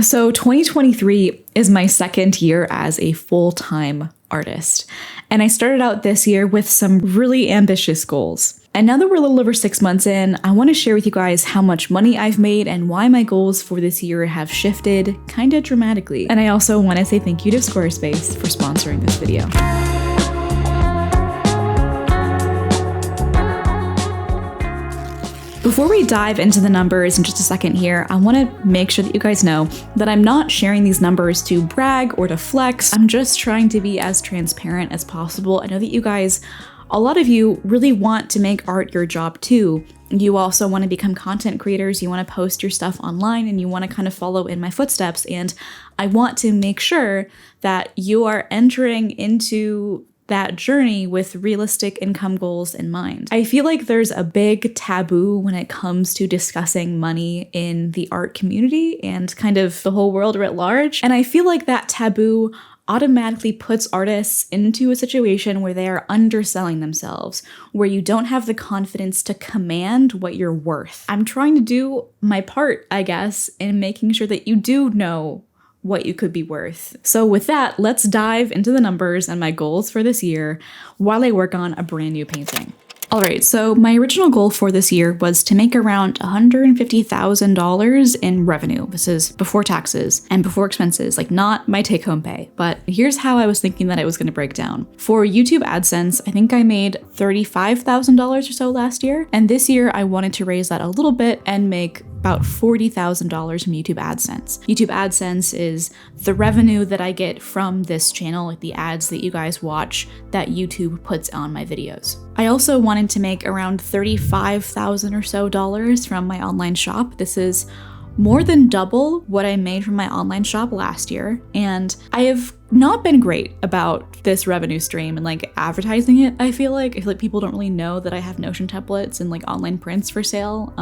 So 2023 is my second year as a full-time artist. And I started out this year with some really ambitious goals. And now that we're a little over 6 months in, I want to share with you guys how much money I've made and why my goals for this year have shifted kinda dramatically. And I also want to say thank you to Squarespace for sponsoring this video. Before we dive into the numbers in just a second here, I want to make sure that you guys know that I'm not sharing these numbers to brag or to flex. I'm just trying to be as transparent as possible. I know that you guys, a lot of you really want to make art your job too. You also want to become content creators, you want to post your stuff online, and you want to kind of follow in my footsteps. And I want to make sure that you are entering into that journey with realistic income goals in mind. I feel like there's a big taboo when it comes to discussing money in the art community and kind of the whole world writ large. And I feel like that taboo automatically puts artists into a situation where they are underselling themselves, where you don't have the confidence to command what you're worth. I'm trying to do my part, I guess, in making sure that you do know what you could be worth. So with that, let's dive into the numbers and my goals for this year while I work on a brand new painting. All right, so my original goal for this year was to make around $150,000 in revenue. This is before taxes and before expenses, like not my take-home pay. But here's how I was thinking that it was gonna break down. For YouTube AdSense, I think I made $35,000 or so last year. And this year I wanted to raise that a little bit and make about $40,000 from YouTube AdSense. YouTube AdSense is the revenue that I get from this channel, like the ads that you guys watch that YouTube puts on my videos. I also wanted to make around $35,000 or so from my online shop. This is more than double what I made from my online shop last year, and I have not been great about this revenue stream and like advertising it. I feel like people don't really know that I have Notion templates and like online prints for sale.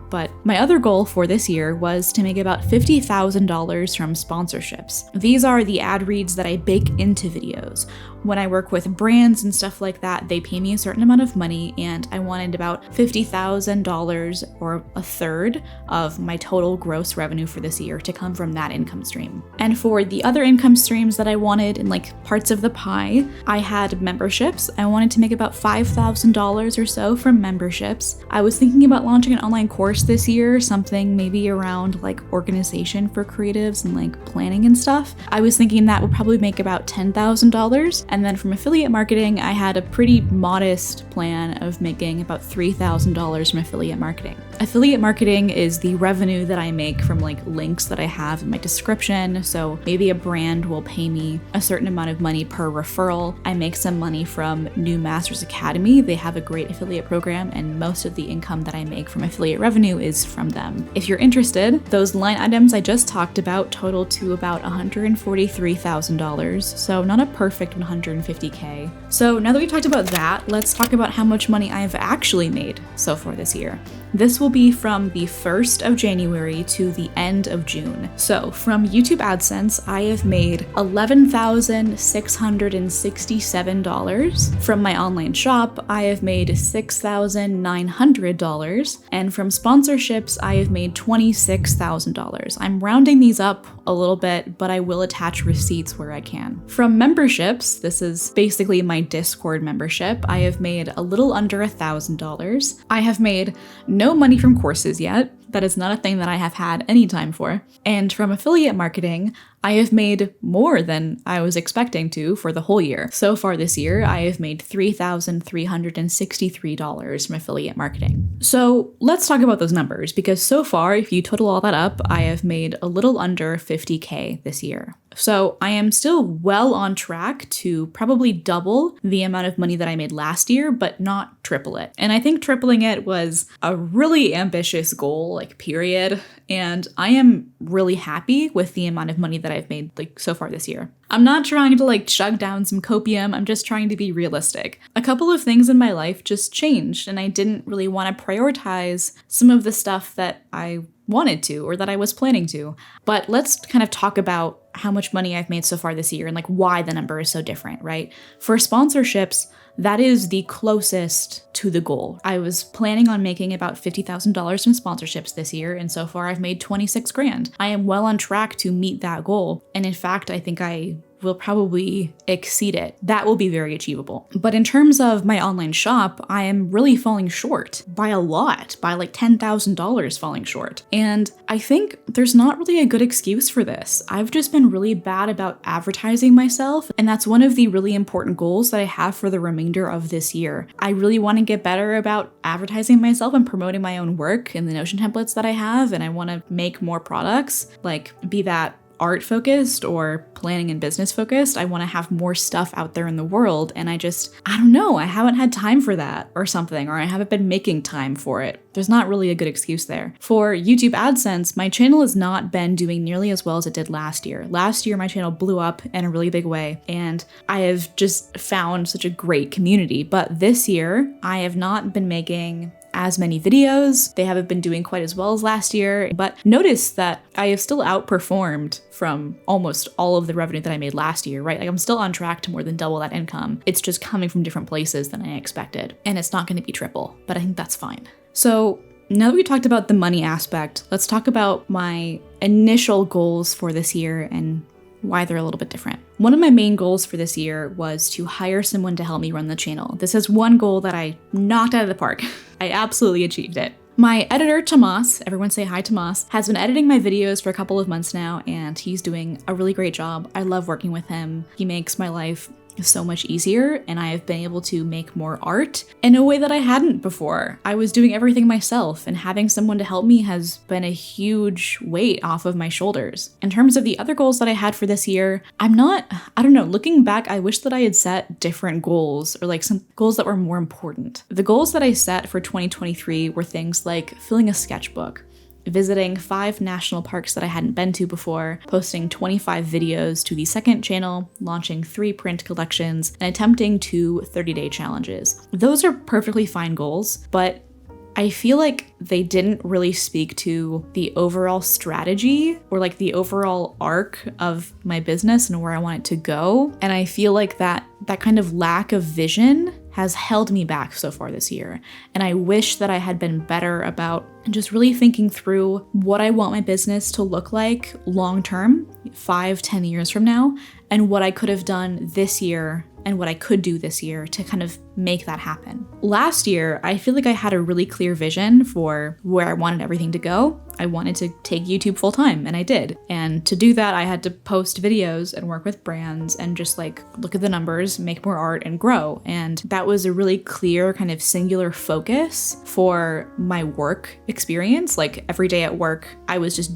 But my other goal for this year was to make about $50,000 from sponsorships. These are the ad reads that I bake into videos. When I work with brands and stuff like that, they pay me a certain amount of money, and I wanted about $50,000 or a third of my total gross revenue for this year to come from that income stream. And for the other income streams that I wanted in like parts of the pie, I had memberships. I wanted to make about $5,000 or so from memberships. I was thinking about launching an online course this year, something maybe around like organization for creatives and like planning and stuff. I was thinking that would probably make about $10,000. And then from affiliate marketing, I had a pretty modest plan of making about $3,000 from affiliate marketing. Affiliate marketing is the revenue that I make from like links that I have in my description. So maybe a brand will pay me a certain amount of money per referral. I make some money from New Masters Academy. They have a great affiliate program, and most of the income that I make from affiliate revenue is from them. If you're interested, those line items I just talked about total to about $143,000. So not a perfect 150K. So now that we talked about that, let's talk about how much money I've actually made so far this year. This will be from the 1st of January to the end of June. So from YouTube AdSense, I have made $11,667. From my online shop, I have made $6,900. And from sponsorships, I have made $26,000. I'm rounding these up a little bit, but I will attach receipts where I can. From memberships, this is basically my Discord membership, I have made a little under $1,000. I have made no money from courses yet. That is not a thing that I have had any time for. And from affiliate marketing, I have made more than I was expecting to for the whole year. So far this year, I have made $3,363 from affiliate marketing. So let's talk about those numbers, because so far, if you total all that up, I have made a little under 50K this year. So I am still well on track to probably double the amount of money that I made last year, but not triple it. And I think tripling it was a really ambitious goal, like period. And I am really happy with the amount of money that I've made like so far this year. I'm not trying to like chug down some copium, I'm just trying to be realistic. A couple of things in my life just changed, and I didn't really want to prioritize some of the stuff that I wanted to or that I was planning to. But let's kind of talk about how much money I've made so far this year and like why the number is so different, right? For sponsorships, that is the closest to the goal. I was planning on making about $50,000 from sponsorships this year, and so far I've made 26 grand. I am well on track to meet that goal. And in fact, I think I will probably exceed it. That will be very achievable. But in terms of my online shop, I am really falling short by a lot, by like $10,000 falling short. And I think there's not really a good excuse for this. I've just been really bad about advertising myself, and that's one of the really important goals that I have for the remainder of this year. I really want to get better about advertising myself and promoting my own work in the Notion templates that I have, and I want to make more products, like be that art focused or planning and business focused. I want to have more stuff out there in the world, and I don't know, I haven't had time for that or something, or I haven't been making time for it. There's not really a good excuse there. For YouTube AdSense, my channel has not been doing nearly as well as it did last year. Last year, my channel blew up in a really big way, and I have just found such a great community. But this year, I have not been making as many videos. They haven't been doing quite as well as last year, but notice that I have still outperformed from almost all of the revenue that I made last year, right? Like I'm still on track to more than double that income. It's just coming from different places than I expected, and it's not going to be triple, but I think that's fine. So now that we talked about the money aspect, let's talk about my initial goals for this year and why they're a little bit different. One of my main goals for this year was to hire someone to help me run the channel. This is one goal that I knocked out of the park. I absolutely achieved it. My editor, Tomas, everyone say hi, Tomas, has been editing my videos for a couple of months now, and he's doing a really great job. I love working with him. He makes my life so much easier, and I have been able to make more art in a way that I hadn't before. I was doing everything myself, and having someone to help me has been a huge weight off of my shoulders. In terms of the other goals that I had for this year, I don't know, looking back, I wish that I had set different goals, or like some goals that were more important. The goals that I set for 2023 were things like filling a sketchbook, visiting 5 national parks that I hadn't been to before, posting 25 videos to the second channel, launching 3 print collections, and attempting 2 30-day challenges. Those are perfectly fine goals, but I feel like they didn't really speak to the overall strategy or like the overall arc of my business and where I want it to go. And I feel like that kind of lack of vision has held me back so far this year. And I wish that I had been better about just really thinking through what I want my business to look like long term, 5-10 years from now, and what I could have done this year and what I could do this year to kind of make that happen. Last year, I feel like I had a really clear vision for where I wanted everything to go. I wanted to take YouTube full time, and I did. And to do that, I had to post videos and work with brands and just like look at the numbers, make more art, and grow. And that was a really clear kind of singular focus for my work experience. Like every day at work, I was just,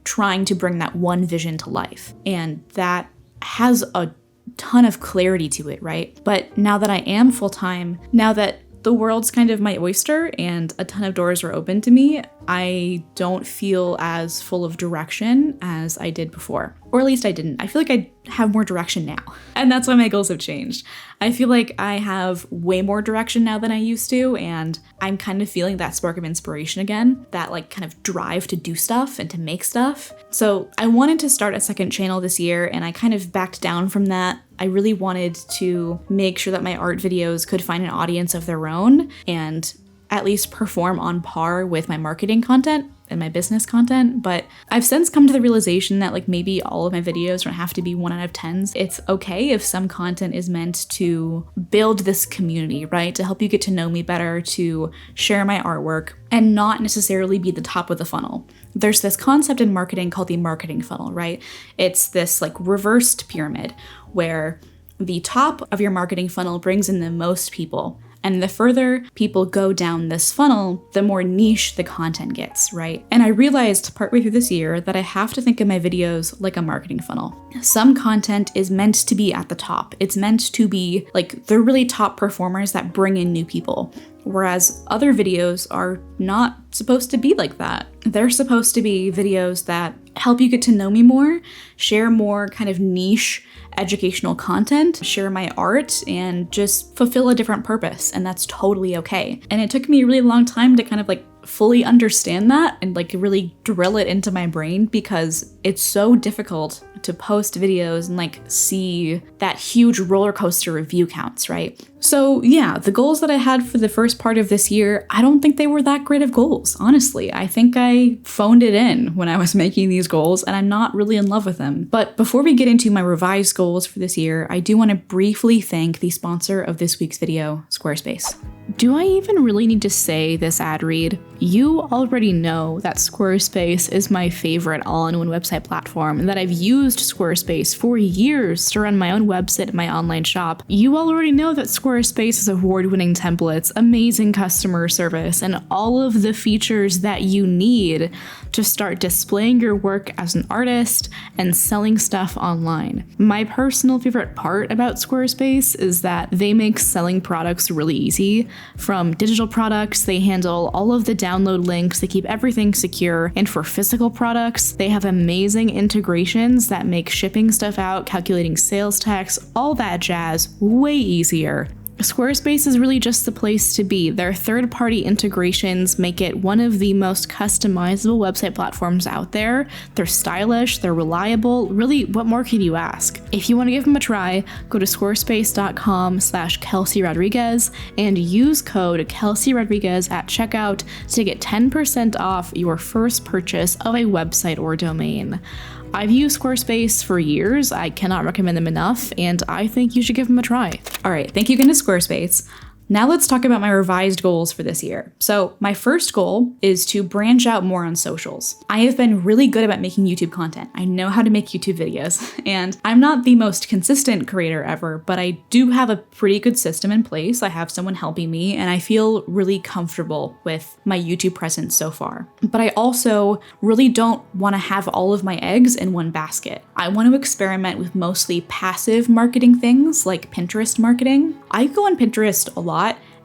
trying to bring that one vision to life. And that has a ton of clarity to it, right? But now that I am full-time, now that the world's kind of my oyster and a ton of doors are open to me, I don't feel as full of direction as I did before. Or at least I didn't. I feel like I have more direction now. And that's why my goals have changed. I feel like I have way more direction now than I used to, and I'm kind of feeling that spark of inspiration again, that like kind of drive to do stuff and to make stuff. So I wanted to start a second channel this year, and I kind of backed down from that. I really wanted to make sure that my art videos could find an audience of their own and at least perform on par with my marketing content and my business content. But I've since come to the realization that like maybe all of my videos don't have to be 1 out of 10s. It's okay if some content is meant to build this community, right? To help you get to know me better, to share my artwork, and not necessarily be the top of the funnel. There's this concept in marketing called the marketing funnel, right? It's this like reversed pyramid where the top of your marketing funnel brings in the most people. And the further people go down this funnel, the more niche the content gets, right? And I realized partway through this year that I have to think of my videos like a marketing funnel. Some content is meant to be at the top. It's meant to be like the really top performers that bring in new people. Whereas other videos are not supposed to be like that. They're supposed to be videos that help you get to know me more, share more kind of niche educational content, share my art, and just fulfill a different purpose. And that's totally okay. And it took me a really long time to kind of like fully understand that and like really drill it into my brain, because it's so difficult to post videos and like see that huge roller coaster of view counts, right? So yeah, the goals that I had for the first part of this year, I don't think they were that great of goals, honestly. I think I phoned it in when I was making these goals, and I'm not really in love with them. But before we get into my revised goals for this year, I do want to briefly thank the sponsor of this week's video, Squarespace. Do I even really need to say this ad read? You already know that Squarespace is my favorite all-in-one website platform and that I've used Squarespace for years to run my own website and my online shop. You already know that Squarespace has award-winning templates, amazing customer service, and all of the features that you need to start displaying your work as an artist and selling stuff online. My personal favorite part about Squarespace is that they make selling products really easy. From digital products, they handle all of the download links, they keep everything secure, and for physical products, they have amazing integrations that make shipping stuff out, calculating sales tax, all that jazz way easier. Squarespace is really just the place to be. Their third-party integrations make it one of the most customizable website platforms out there. They're stylish, they're reliable. Really, what more could you ask? If you want to give them a try, go to squarespace.com/Kelsey Rodriguez and use code Kelsey Rodriguez at checkout to get 10% off your first purchase of a website or domain. I've used Squarespace for years, I cannot recommend them enough, and I think you should give them a try. All right, thank you again to Squarespace. Now let's talk about my revised goals for this year. So my first goal is to branch out more on socials. I have been really good about making YouTube content. I know how to make YouTube videos, and I'm not the most consistent creator ever, but I do have a pretty good system in place. I have someone helping me, and I feel really comfortable with my YouTube presence so far. But I also really don't want to have all of my eggs in one basket. I want to experiment with mostly passive marketing things like Pinterest marketing. I go on Pinterest a lot,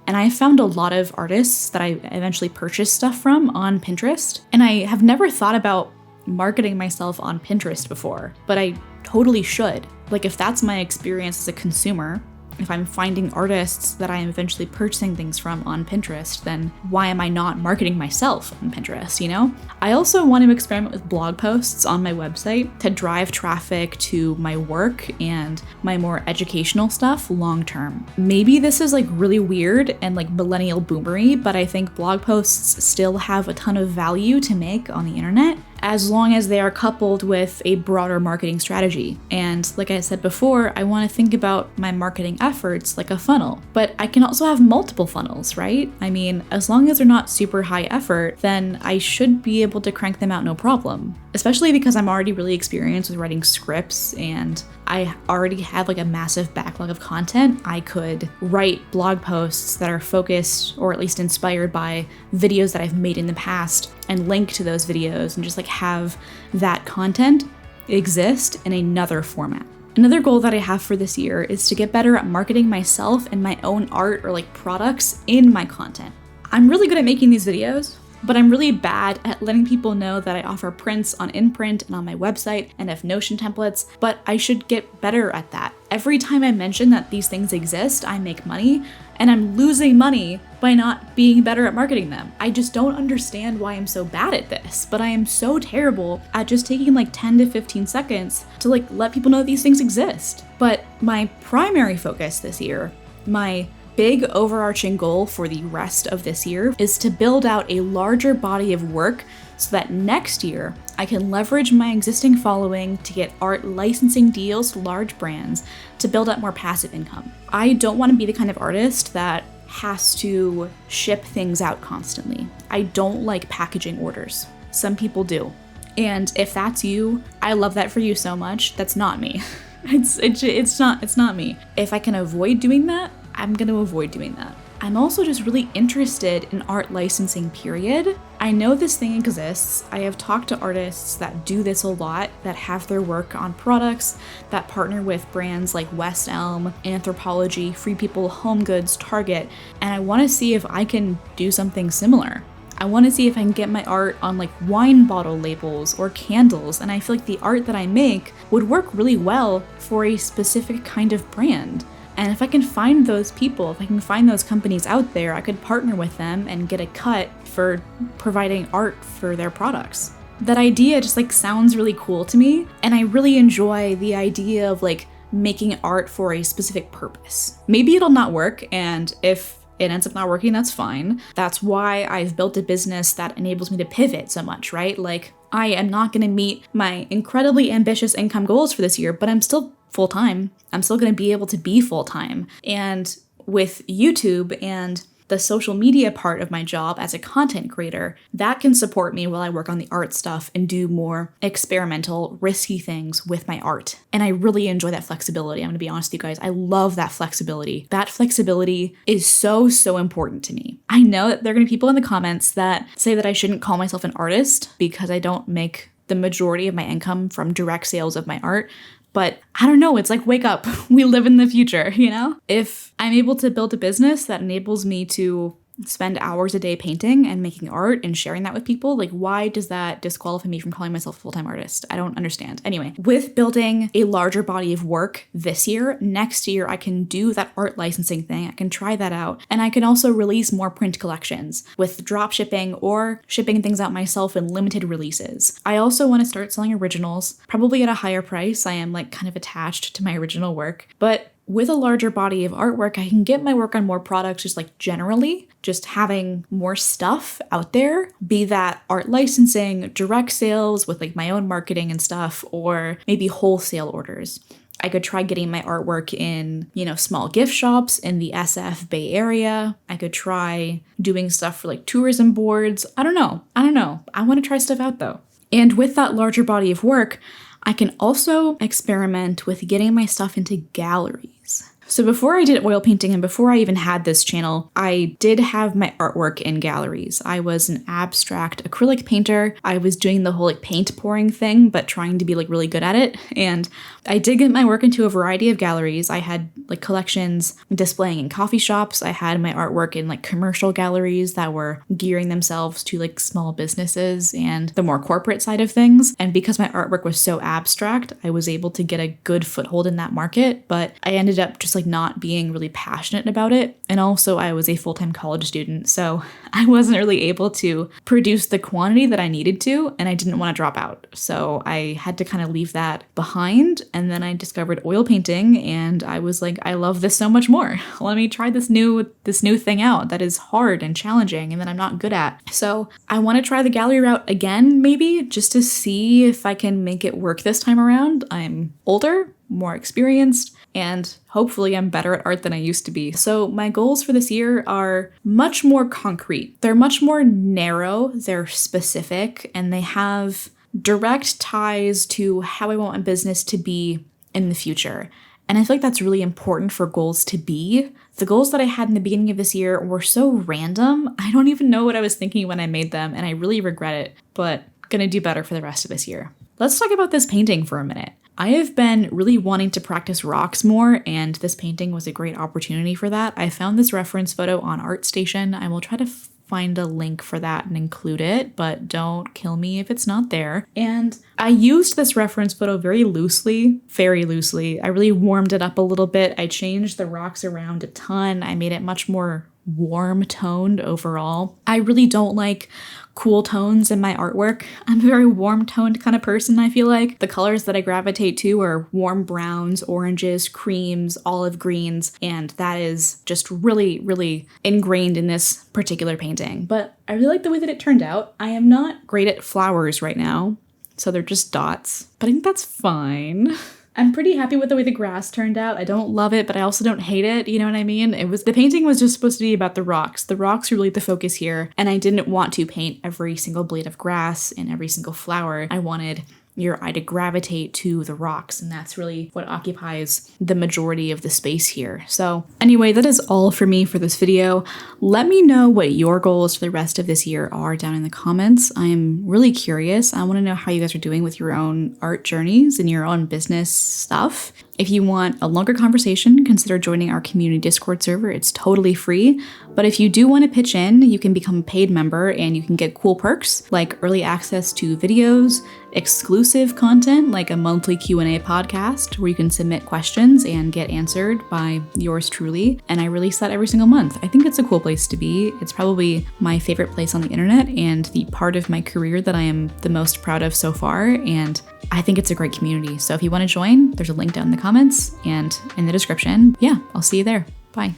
and I found a lot of artists that I eventually purchased stuff from on Pinterest. And I have never thought about marketing myself on Pinterest before, but I totally should. Like, if that's my experience as a consumer, if I'm finding artists that I am eventually purchasing things from on Pinterest, then why am I not marketing myself on Pinterest, you know? I also want to experiment with blog posts on my website to drive traffic to my work and my more educational stuff long term. Maybe this is like really weird and like millennial boomery, but I think blog posts still have a ton of value to make on the internet, as long as they are coupled with a broader marketing strategy. And like I said before, I want to think about my marketing efforts like a funnel, but I can also have multiple funnels, right? I mean, as long as they're not super high effort, then I should be able to crank them out no problem. Especially because I'm already really experienced with writing scripts and I already have like a massive backlog of content. I could write blog posts that are focused or at least inspired by videos that I've made in the past and link to those videos and just like have that content exist in another format. Another goal that I have for this year is to get better at marketing myself and my own art or like products in my content. I'm really good at making these videos, but I'm really bad at letting people know that I offer prints on InPrint and on my website and have Notion templates, but I should get better at that. Every time I mention that these things exist, I make money, and I'm losing money by not being better at marketing them. I just don't understand why I'm so bad at this, but I am so terrible at just taking like 10 to 15 seconds to like let people know these things exist. But my primary focus this year, my big overarching goal for the rest of this year, is to build out a larger body of work so that next year I can leverage my existing following to get art licensing deals to large brands to build up more passive income. I don't want to be the kind of artist that has to ship things out constantly. I don't like packaging orders. Some people do. And if that's you, I love that for you so much. That's not me. It's not me. If I can avoid doing that, I'm going to avoid doing that. I'm also just really interested in art licensing, period. I know this thing exists. I have talked to artists that do this a lot, that have their work on products, that partner with brands like West Elm, Anthropologie, Free People, Home Goods, Target, and I want to see if I can do something similar. I want to see if I can get my art on like wine bottle labels or candles, and I feel like the art that I make would work really well for a specific kind of brand. And if I can find those people, if I can find those companies out there, I could partner with them and get a cut for providing art for their products. that idea just like sounds really cool to me. And I really enjoy the idea of like making art for a specific purpose. Maybe it'll not work, and if it ends up not working, that's fine. That's why I've built a business that enables me to pivot so much, right? Like, I am not gonna meet my incredibly ambitious income goals for this year, but I'm still full-time. I'm still gonna be able to be full-time. And with YouTube and the social media part of my job as a content creator, that can support me while I work on the art stuff and do more experimental, risky things with my art. And I really enjoy that flexibility. I'm gonna be honest with you guys. I love that flexibility. That flexibility is so, so important to me. I know that there are gonna be people in the comments that say that I shouldn't call myself an artist because I don't make the majority of my income from direct sales of my art. But I don't know, it's like, wake up, we live in the future, you know? If I'm able to build a business that enables me to spend hours a day painting and making art and sharing that with people, like, why does that disqualify me from calling myself a full-time artist? I don't understand. Anyway, with building a larger body of work this year, next year I can do that art licensing thing. I can try that out. And I can also release more print collections with drop shipping or shipping things out myself in limited releases. I also want to start selling originals, probably at a higher price. I am like kind of attached to my original work, but with a larger body of artwork, I can get my work on more products just like generally, just having more stuff out there, be that art licensing, direct sales with like my own marketing and stuff, or maybe wholesale orders. I could try getting my artwork in, you know, small gift shops in the SF Bay Area. I could try doing stuff for like tourism boards. I don't know. I want to try stuff out though. And with that larger body of work, I can also experiment with getting my stuff into galleries. So before I did oil painting and before I even had this channel, I did have my artwork in galleries. I was an abstract acrylic painter. I was doing the whole like paint pouring thing, but trying to be like really good at it. And I did get my work into a variety of galleries. I had like collections displaying in coffee shops. I had my artwork in like commercial galleries that were gearing themselves to like small businesses and the more corporate side of things. And because my artwork was so abstract, I was able to get a good foothold in that market, but I ended up just like not being really passionate about it. And also I was a full-time college student, so I wasn't really able to produce the quantity that I needed to, and I didn't want to drop out. So I had to kind of leave that behind. And then I discovered oil painting and I was like, I love this so much more. Let me try this new thing out that is hard and challenging and that I'm not good at. So I want to try the gallery route again, maybe just to see if I can make it work this time around. I'm older, more experienced, and hopefully I'm better at art than I used to be. So my goals for this year are much more concrete. They're much more narrow, they're specific, and they have direct ties to how I want my business to be in the future. And I feel like that's really important for goals to be. The goals that I had in the beginning of this year were so random. I don't even know what I was thinking when I made them, and I really regret it, but gonna do better for the rest of this year. Let's talk about this painting for a minute. I have been really wanting to practice rocks more, and this painting was a great opportunity for that. I found this reference photo on ArtStation. I will try to find a link for that and include it, but don't kill me if it's not there. And I used this reference photo very loosely. I really warmed it up a little bit. I changed the rocks around a ton. I made it much more warm toned overall. I really don't like cool tones in my artwork. I'm a very warm toned kind of person, I feel like. The colors that I gravitate to are warm browns, oranges, creams, olive greens, and that is just really, really ingrained in this particular painting. But I really like the way that it turned out. I am not great at flowers right now, so they're just dots, but I think that's fine. I'm pretty happy with the way the grass turned out. I don't love it, but I also don't hate it, you know what I mean? The painting was just supposed to be about the rocks. The rocks are really the focus here, and I didn't want to paint every single blade of grass and every single flower. I wanted your eye to gravitate to the rocks, and that's really what occupies the majority of the space here. So anyway, that is all for me for this video. Let me know what your goals for the rest of this year are down in the comments. I am really curious. I want to know how you guys are doing with your own art journeys and your own business stuff. If you want a longer conversation, consider joining our community Discord server. It's totally free. But if you do want to pitch in, you can become a paid member and you can get cool perks like early access to videos, exclusive content like a monthly Q&A podcast where you can submit questions and get answered by yours truly. And I release that every single month. I think it's a cool place to be. It's probably my favorite place on the internet and the part of my career that I am the most proud of so far. And I think it's a great community. So if you want to join, there's a link down in the comments and in the description. Yeah, I'll see you there. Bye.